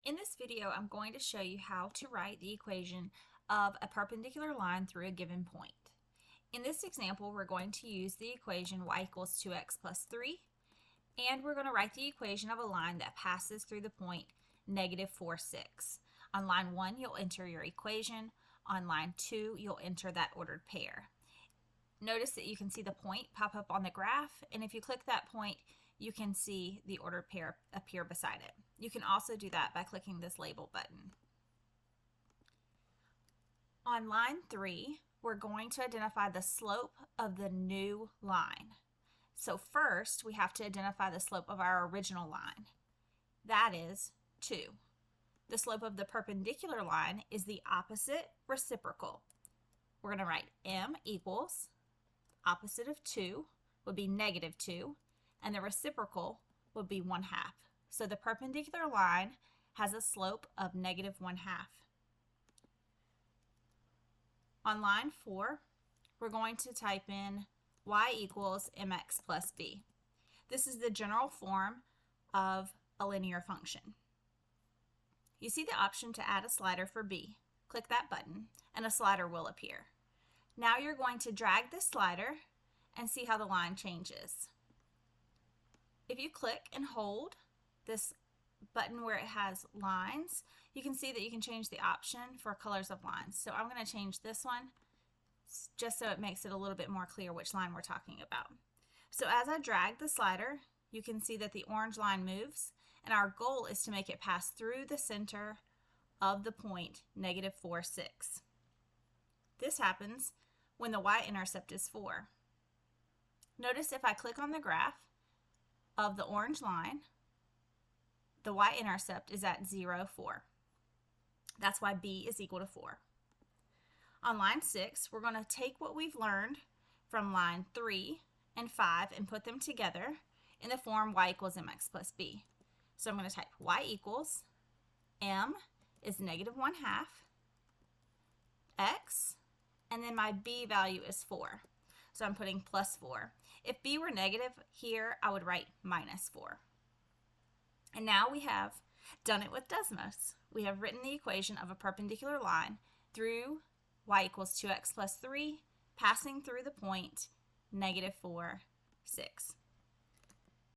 In this video, I'm going to show you how to write the equation of a perpendicular line through a given point. In this example, we're going to use the equation y equals 2x plus 3, and we're going to write the equation of a line that passes through the point negative 4, 6. On line 1, you'll enter your equation. On line 2, you'll enter that ordered pair. Notice that you can see the point pop up on the graph, and if you click that point, you can see the ordered pair appear beside it. You can also do that by clicking this label button. On line 3, we're going to identify the slope of the new line. So first, we have to identify the slope of our original line. That is 2. The slope of the perpendicular line is the opposite reciprocal. We're going to write m equals opposite of 2 would be negative 2, and the reciprocal would be 1/2. So the perpendicular line has a slope of negative 1/2. On line 4, we're going to type in y equals mx plus b. This is the general form of a linear function. You see the option to add a slider for b. Click that button and a slider will appear. Now you're going to drag this slider and see how the line changes. If you click and hold this button where it has lines, you can see that you can change the option for colors of lines. So I'm going to change this one just so it makes it a little bit more clear which line we're talking about. So as I drag the slider, you can see that the orange line moves, and our goal is to make it pass through the center of the point negative 4, 6. This happens when the y-intercept is 4. Notice if I click on the graph of the orange line, the y-intercept is at 0, 4. That's why b is equal to 4. On line 6, we're going to take what we've learned from line 3 and 5 and put them together in the form y equals mx plus b. So I'm going to type y equals m is negative 1/2 x, and then my b value is 4. So I'm putting plus 4. If b were negative here, I would write minus 4. And now we have done it with Desmos. We have written the equation of a perpendicular line through y equals 2x plus 3, passing through the point negative 4, 6.